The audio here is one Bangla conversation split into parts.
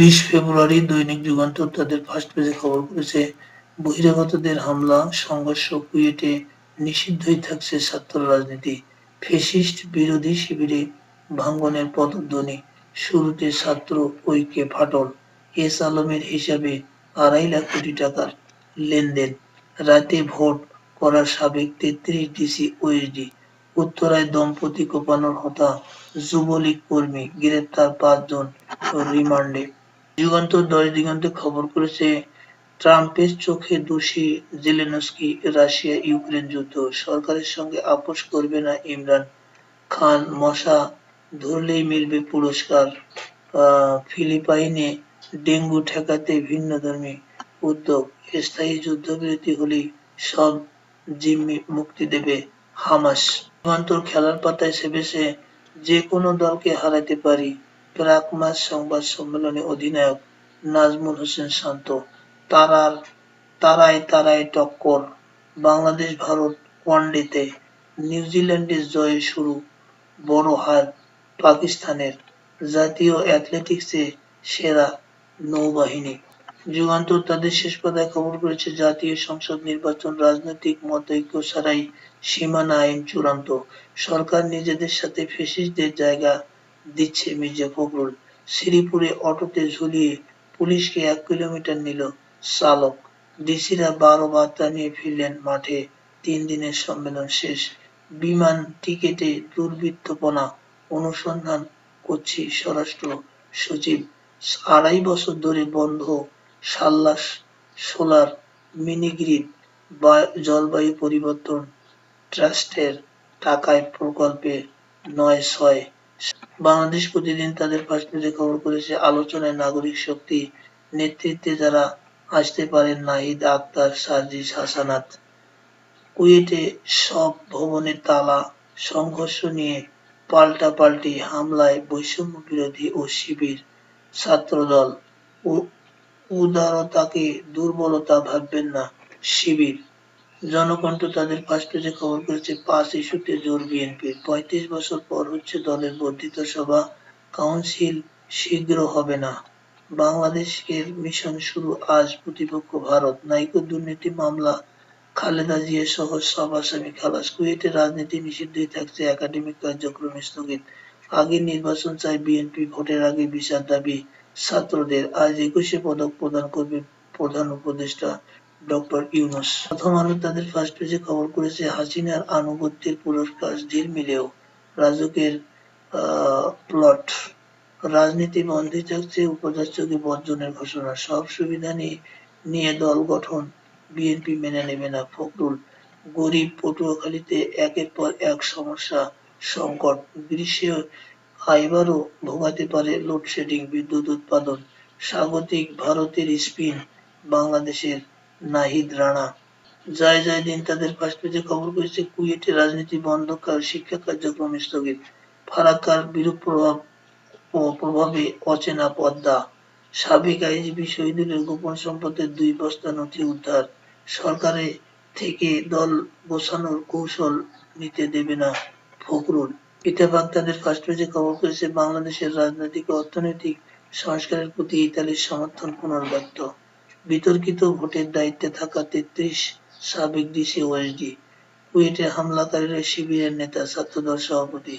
২০ ফেব্রুয়ারি দৈনিক যুগান্তর তাদের ফার্স্ট পেজে খবর করেছে, বহিরাগতদের হামলা, সংঘর্ষ কুয়েটে নিষিদ্ধই থাকছে ছাত্র রাজনীতি, ফ্যাসিস্ট বিরোধী শিবিরে ভাঙনের পদধ্বনি, শুরুতে ছাত্র ঐক্যে ফাটল, এস আলমের হিসাবে ২.৫ লাখ কোটি টাকার লেনদেন, রাতে ভোট করার সাবেক ৩৩ ডিসি ওএসডি, উত্তরায় দম্পতি কোপানোর হত্যা, যুবলীগ কর্মী গ্রেপ্তার ৫ জন রিমান্ডে। যুগান্তর ১০ দিগন্তে খবর করেছে, ট্রাম্পের চোখে দোষী জেলেনস্কি, রাশিয়া ইউক্রেন যুদ্ধ, সরকারের সঙ্গে আপোস করবে না ইমরান খান, মশা ধরলেই মিলবে পুরস্কার, ফিলিপাইনে ডেঙ্গু ঠেকাতে ভিন্নধর্মী উদ্যোগ, স্থায়ী যুদ্ধবিরতি হলেই সব জিম্মি মুক্তি দেবে হামাস। যুগান্তর খেলার পাতায় ছেপেছে, যে কোনো দলকে হারাতে পারি, প্রাক ম্যাচ সংবাদ সম্মেলনে অধিনায়ক নাজমুল হোসেন শান্ত, তারায় টক্কর, বাংলাদেশ ভারত ওয়ানডেতে নিউজিল্যান্ডের জয়ে শুরু, বড় হার পাকিস্তানের, জাতীয় অ্যাথলেটিক্সে সেরা নৌবাহিনী। যুগান্তর তাদের শেষ পাতায় খবর করেছে, জাতীয় সংসদ নির্বাচন রাজনৈতিক মতৈক্য ছাড়াই সীমানা আইন চূড়ান্ত, সরকার নিজেদের সাথে ফ্যাসিস্টদের জায়গা দিচ্ছে মির্জা ফখরুল, শ্রীপুরে অটোতে ঝুলিয়ে পুলিশকে ১ কিলোমিটার নিল চালক, ডিসিরা ১২ বার্তা নিয়ে ফিরলেন মাঠে, ৩ দিনের সম্মেলন শেষ, বিমান টিকেটে দুর্বৃত্তপনা অনুসন্ধান করছি স্বরাষ্ট্র সচিব, ২.৫ বছর ধরে বন্ধ সাল্লাস সোলার মিনিগ্রিড, জলবায়ু পরিবর্তন ট্রাস্টের টাকায় প্রকল্পে ৯/৬। বাংলাদেশ প্রতিদিন তাদের ফার্স্ট পেজে খবর করেছে, আলোচনায় নাগরিক শক্তি, নেতৃত্বে যারা আসতে পারেন নাহিদ আক্তার, সার্জিস হাসানাত, কুয়েটে সব ভবনে তালা, সংঘর্ষ নিয়ে পাল্টাপাল্টি হামলায় বৈষম্য বিরোধী ও শিবির, ছাত্রদল, উদারতাকে দুর্বলতা ভাববেন না শিবির। জনকণ্ঠ তাদের ফার্স্ট পেজে খবর করেছে, ৫ ইস্যুতে জোর বিএনপির, ৩৫ বছর পর হচ্ছে দলের বর্ধিত সভা, কাউন্সিল শীঘ্র হবে না, বাংলাদেশের মিশন শুরু আজ, প্রতিপক্ষ ভারত, নাইকো দুর্নীতি মামলা, খালেদা জিয়া সহ সব আসামি খালাস, কুয়েটে রাজনীতি নিষিদ্ধই থাকছে, একাডেমিক কার্যক্রম স্থগিত, আগের নির্বাচন চাই বিএনপি, ভোটের আগে বিচার দাবি ছাত্রদের, আজ ২১শে পদক প্রদান করবে প্রধান উপদেষ্টা ডক্টর ইউনূস। প্রথম আলো তাদের ফার্স্ট পেজে খবর করেছে, হাসিনার আনুগত্যের পুরস্কার ঢিলমিলেও রাজুকের প্লট, রাজনীতি বন্ধই থাকছে, উপাচার্যকে বর্জনের ঘোষণা, সব সুবিধা নিয়ে দল গঠন বিএনপি মেনে নেবে না ফখরুল, গরিব পটুয়াখালীতে একের পর এক সমস্যা সংকট, গ্রীষ্মে এবারও ভোগাতে পারে লোডশেডিং, বিদ্যুৎ উৎপাদন, স্বাগতিক ভারতের স্পিন বাংলাদেশের নাহিদ রানা। জয় দিন তাদের ফার্স্ট পেজে খবর করেছে, কুয়েটে রাজনীতি বন্ধ, শিক্ষা কার্যক্রম স্থগিত, ফারাক্কার বিরূপ প্রভাবে অচেনা পদ্মা, সাবেক আইজিপি শহীদুলের গোপন সম্পদের ২ বস্তা নথি উদ্ধার, সরকারে থেকে দল গোছানোর কৌশল নিতে দেবে না ফখরুল। ইত্তেফাক তাদের ফার্স্ট পেজে খবর করেছে, বাংলাদেশের রাজনৈতিক ও অর্থনৈতিক সংস্কারের প্রতি ইতালির সমর্থন পুনর্ব্যক্ত, বিতর্কিত ভোটের দায়িত্বে থাকা ৩৩ সাবেক ডিসি ওএসডি, কুয়েটে হামলাকারীরা শিবিরের নেতা, ছাত্রদল সভাপতি,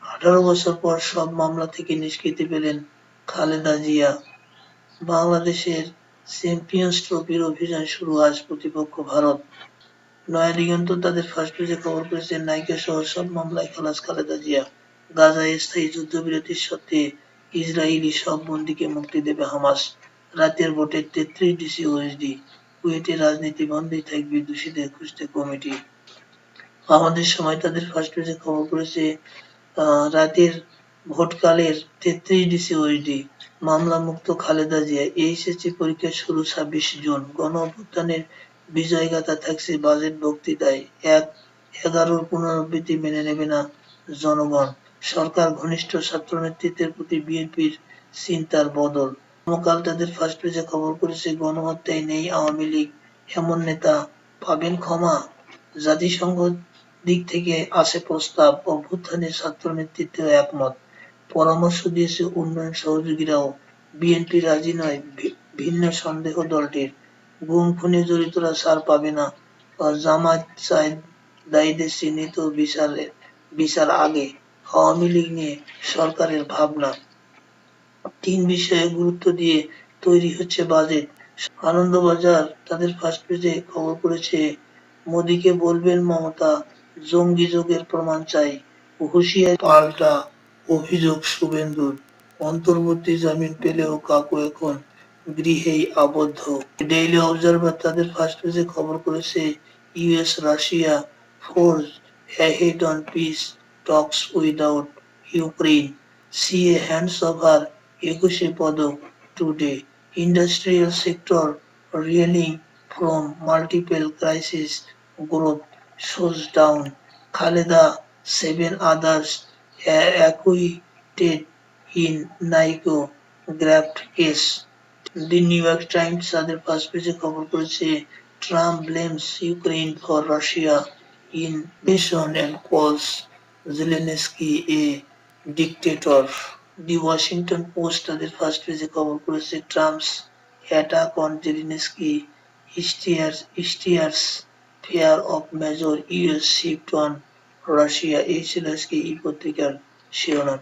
১৮ বছর পর সব মামলা থেকে নিষ্কৃতি পেলেন খালেদা জিয়া, বাংলাদেশের চ্যাম্পিয়ন্স ট্রফির অভিযান শুরু আজ, প্রতিপক্ষ ভারত। নয়া দিগন্ত তাদের ফার্স্ট পেজে খবর করেছে, নায়িকা সহ সব মামলায় খালাস খালেদা জিয়া, গাজায় স্থায়ী যুদ্ধবিরতির সত্ত্বে ইসরায়েলি সব বন্দীকে মুক্তি দেবে হামাস, রাতের ভোটে ৩৩ ডিসি ওএসডি, কুয়েটে রাজনীতি বন্ধই থাকবে, দোষীদের খুঁজতে কমিটি। আমাদের সময় তাদের ফার্স্ট পেজে খবর করেছে, রাতের ভোটকালের ৩৩ ডিসি ওএসডি, মামলামুক্ত খালেদা জিয়া, এইচএসসি পরীক্ষা শুরু ২৬ জুন, গণঅভ্যুত্থানের বিজয়গাথা থাকছে বাজেট বক্তৃতায়, ১/১১ পুনরাবৃত্তি মেনে নেবে না জনগণ, সরকার ঘনিষ্ঠ ছাত্রনেতৃত্বের প্রতি বিএনপির চিন্তার বদল। সমকাল তাদের ফার্স্ট পেজে খবর করেছে, গণহত্যায় নেই আওয়ামী লীগ, এমন নেতা পাবেন ক্ষমা, জাতিসংঘ দিক থেকে আসে প্রস্তাব, অভ্যুত্থানে ছাত্র নেতৃত্বেও একমত, পরামর্শ দিয়েছে উন্নয়ন সহযোগীরাও, বিএনপি রাজি নয়, ভিন্ন সন্দেহ দলটির। গুম খুনে জড়িতরা ছাড় পাবে না, জামায়াত চায় দায়ীদের চিহ্নিত বিচার আগে। আওয়ামী লীগ নিয়ে সরকারের ভাবনা, ৩ বিষয়ে গুরুত্ব দিয়ে তৈরি হচ্ছে বাজেট। আনন্দবাজার তাদের ফার্স্ট পেজে খবর করেছে, মোদিকে বলবেন মমতা, জঙ্গি যোগের প্রমাণ চাই। হুঁশিয়ারি পাল্টা অভিযোগ শুভেন্দুর, অন্তর্বর্তী জামিন পেলেও কাকু এখন গৃহেই আবদ্ধ। ডেইলি অবজারভার তাদের ফার্স্ট পেজে খবর করেছে, US Russia force ahead on peace talks without Ukraine. See a hands-over ২১ পদক today. Industrial sector reeling from multiple crisis, growth shows down. Khaleda, 7 others acquitted in NICO graft case. The new York Times তাদের ফার্স্ট পেজে খবর করেছে, Trump blames Ukraine for Russia invasion and কলস জেলেনস্কি এ ডিকটেটর। দি ওয়াশিংটন পোস্ট তাদের ফার্স্ট পেজে খবর করেছে, Trump's attack on Zelensky stares fair of major US shift on Russia. এই ছিল আজকে এই পত্রিকার শিরোনাম।